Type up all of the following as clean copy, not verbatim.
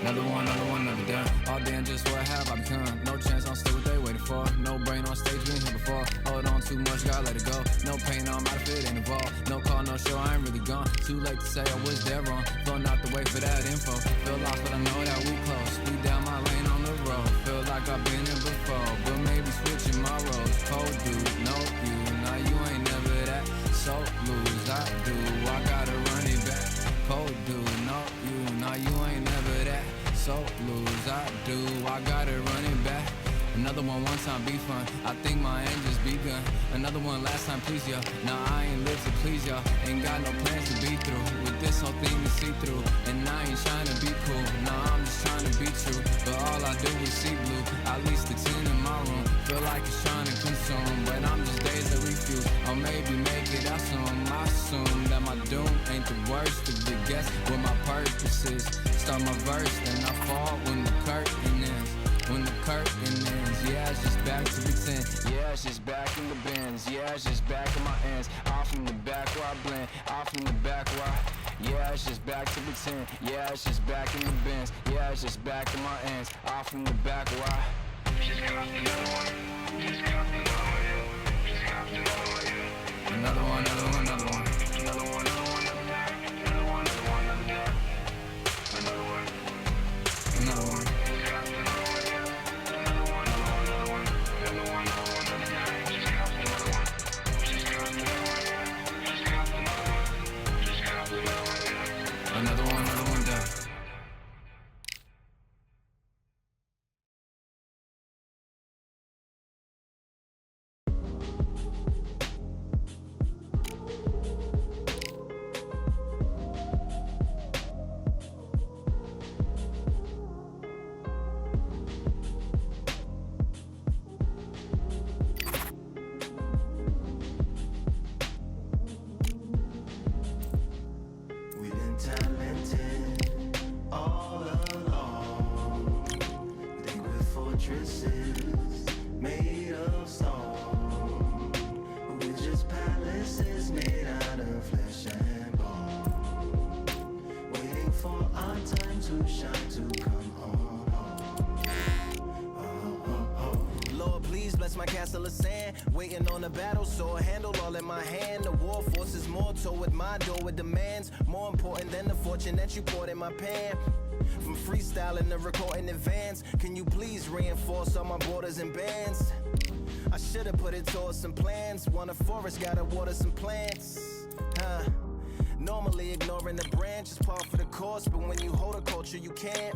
another done. All damn, just what have I become? No chance, I'm still what they waiting for. No brain on stage, been here before. Hold on too much, gotta let it go. No pain, I'm out of it, ain't involved. No call, no show, I ain't really gone. Too late to say I was dead wrong. Flown out the way for that info. Feel lost, but I know that we close. We down my lane on the road. Feel like I've been here before, but maybe switching my roles. Cold dude, no you, now you ain't never that. So lose, I do, I gotta run it back. Cold dude, no you, now you ain't never that. So lose, I do, I gotta run it back. Another one time be fun, I think my end just begun. Another one last time please ya. Now I ain't live to please ya. Ain't got no plans to be through with this whole thing to see through. And I ain't trying to be cool, nah I'm just trying to be true. But all I do is see blue, at least the 10 in my room. Feel like it's trying to consume, but I'm just days that refuse. Or maybe make it out soon. I assume that my doom ain't the worst of the guess what my purpose is. Start my verse, then I fall when the curtain ends. When the curtain ends, yeah, it's just back to pretend. Yeah, it's just back in the bins. Yeah, it's just back in my ends. Off in the back where I blend. Off in the back where I... Yeah, it's just back to pretend. Yeah, it's just back in the bins. Yeah, it's just back in my ends. Off in the back where I... Another one, another one, another one. Another one, another one, another one, another one, another one. Another one. Another one down. Made of stone, we're just palaces made out of flesh and bone, waiting for our time to shine, to come home. Lord, please bless my castle of sand, waiting on the battle sword, handle all in my hand. The war force is mortal with my door with demands, more important than the fortune that you poured in my pan. From freestyling to recording advance, can you please reinforce all my borders and bands? I should've put it towards some plans. Want a forest, gotta water some plants. Normally ignoring the branch is par for the course, but when you hold a culture you can't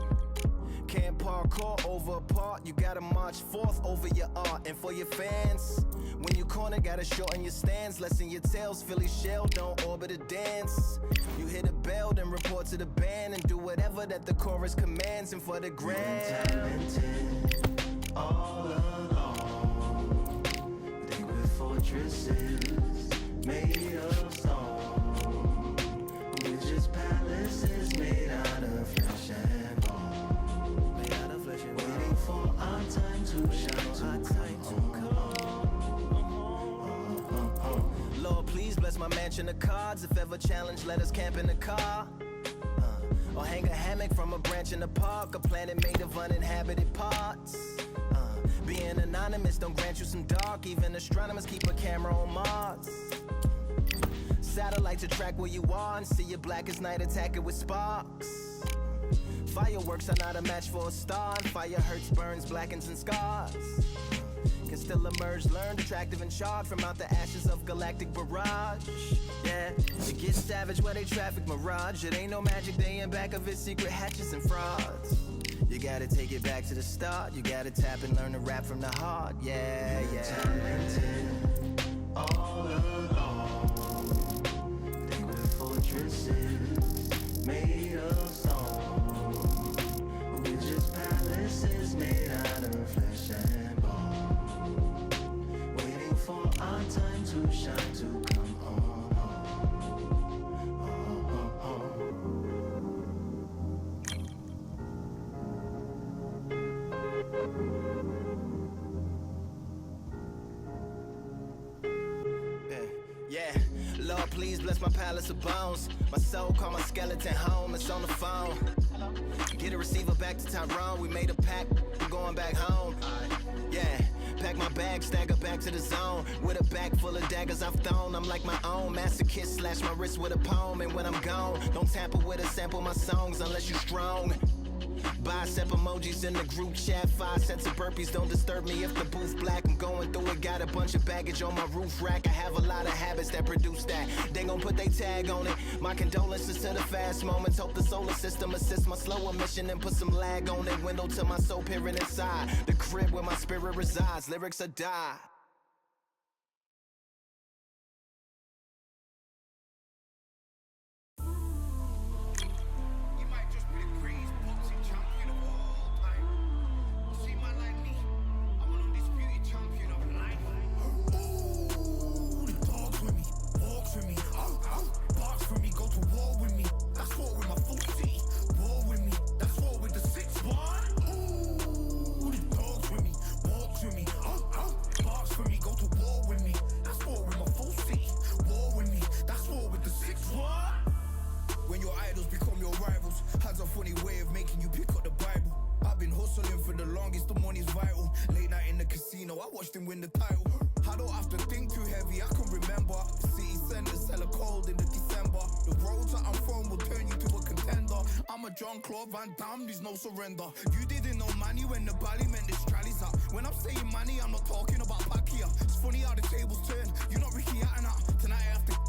parkour over a part. You gotta march forth over your art and for your fans. When you corner, gotta shorten your stance. Lessen your tails, Philly shell, don't orbit a dance. You hit a bell, then report to the band and do whatever that the chorus commands. And for the grand, talented all along. Think we're fortresses made of stone. We're just palaces made out of flesh and bone. Made out of flesh and bone. Waiting for our time to shine, to come home. Lord, please bless my mansion of cards. If ever challenged, let us camp in the car. Or hang a hammock from a branch in the park. A planet made of uninhabited parts. Being anonymous don't grant you some dark. Even astronomers keep a camera on Mars. Satellite to track where you are and see your black as night, attack it with sparks. Fireworks are not a match for a star, and fire hurts, burns, blackens, and scars. Can still emerge, learned, attractive and charred from out the ashes of galactic barrage. Yeah, it gets savage where they traffic mirage. It ain't no magic day in back of it, secret hatches and frauds. You gotta take it back to the start. You gotta tap and learn to rap from the heart. Yeah, yeah. Talented all along. Think we're fortresses made of stone. We're just palaces made out of flesh and bone. Waiting for our time to shine, to come home. Yeah, Lord, please bless my palace of bones. My soul call my skeleton home, it's on the phone. Get a receiver back. back to Tyrone. We made a pact, I'm going back home. Yeah, pack my bag, stagger back to the zone. With a bag full of daggers I've thrown. I'm like my own masochist, slash my wrist with a poem. And when I'm gone, don't tamper with or sample my songs unless you strong. Bicep emojis in the group chat, 5 sets of burpees, don't disturb me if the booth black. I'm going through it, got a bunch of baggage on my roof rack. I have a lot of habits that produce that. They gon' put they tag on it. My condolences to the fast moments. Hope the solar system assists my slow emission and put some lag on it. Window to my soul peering inside the crib where my spirit resides. Lyrics are die. Jean-Claude Van Damme, there's no surrender. You didn't know money when the bally meant this trallies up. When I'm saying money, I'm not talking about Pacquiao. It's funny how the tables turn. You're not Ricky Hatton. Tonight I have to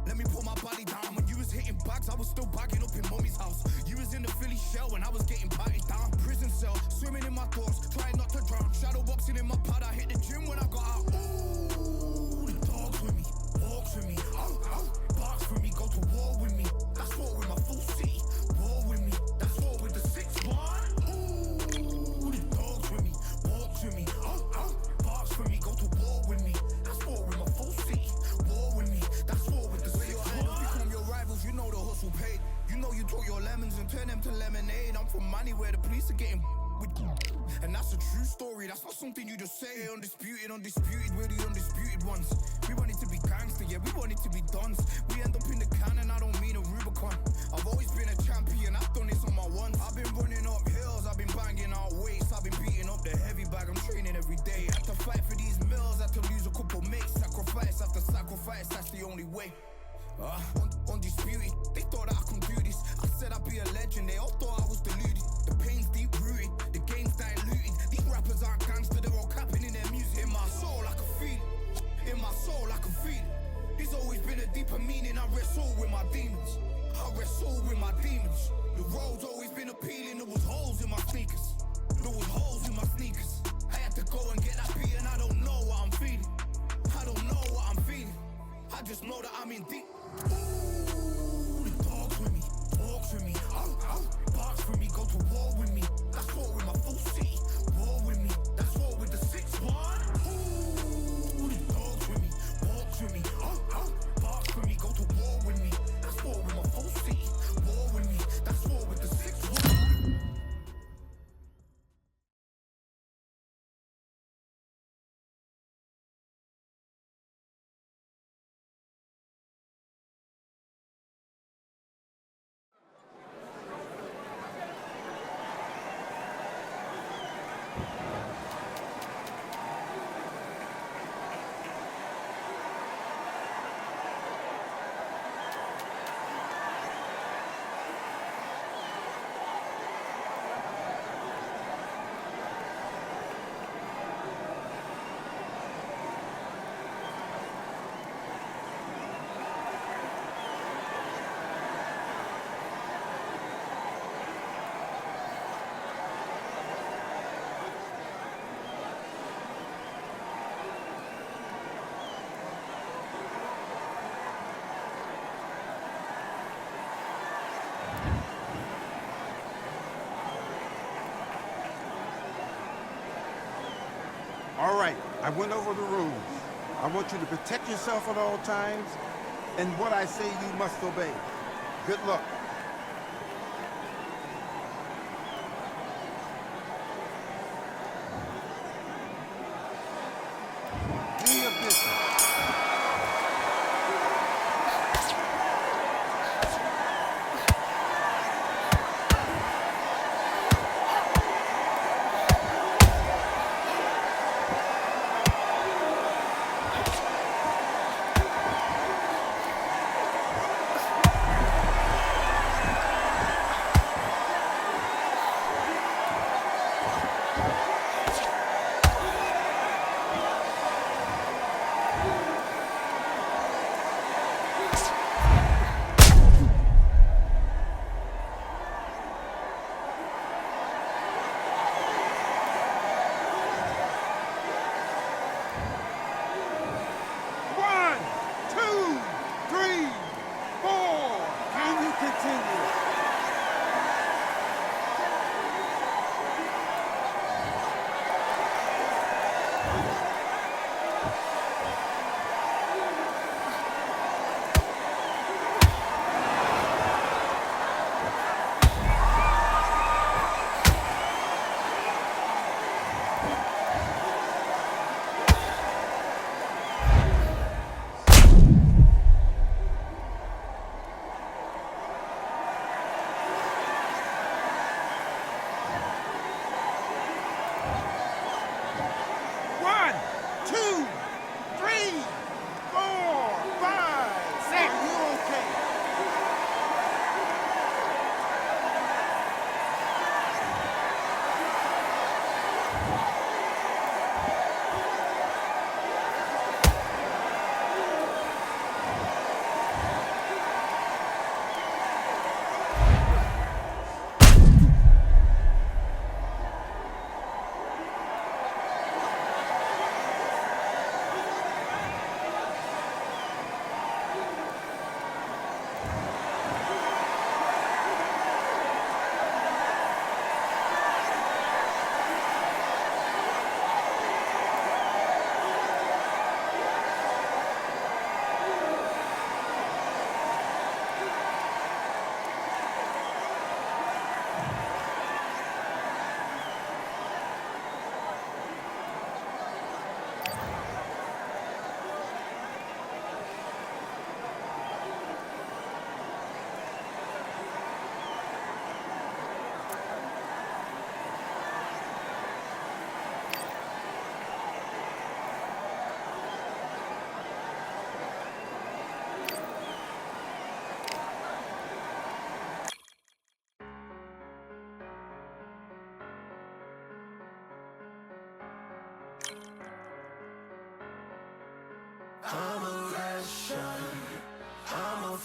let me put my body down. When you was hitting bags, I was still bagging up in mommy's house. You was in the Philly shell when I was getting patted down. Prison cell, swimming in my thoughts, trying not to drown. Shadow boxing in my pad, I hit the gym when I got out. Ooh, the dogs with me, walks with me, barks for me, go to war with me. That's war with my full city. War with me, that's war with the 6-1. Ooh, the dogs with me, walks with me, barks for me, go to war with me. That's war with my full city. War with me, that's war with the 6-1. Become your rivals, you know the hustle paid. You know you took your lemons and turn them to lemonade. I'm from money where the police are getting with, and that's a true story, that's not something you just say. Undisputed, we're the undisputed ones. We want it to be gangster, yeah, we want it to be dons. We end up in the can and I don't mean a Rubicon. I've always been a champion, I've done this on my ones. I've been running up hills, I've been banging out weights, I've been beating up the heavy bag, I'm training every day. Had to fight for these mills, had to lose a couple mates. Sacrifice after sacrifice, that's the only way. Undisputed, they thought I could do this. I said I'd be a legend, they all thought I was deluded. The pain's deep rooted, the game's diluted. These rappers aren't gangster, they're all capping in their music. In my soul I can feel it, in my soul I can feel it. There's always been a deeper meaning, I wrestle with my demons. I wrestle with my demons. The road's always been appealing, there was holes in my sneakers. There was holes in my sneakers. I had to go and get that beat and I don't know what I'm feeling. I don't know what I'm feeling. I just know that I'm in deep. Ooh, the dogs with me, walks with me, barks for me, go to war with me. That's war with my full city. War with me, that's war with the 6-1. Ooh, the dogs with me, walks with me, barks for me, go to war with me. That's war with my full city. War with me, that's war with the 6-1. All right, I went over the rules. I want you to protect yourself at all times, and what I say you must obey. Good luck. Do your business.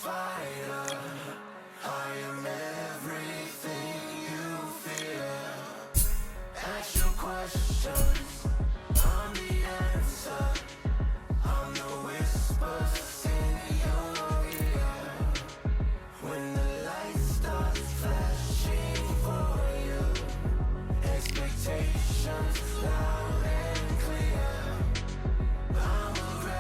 fire.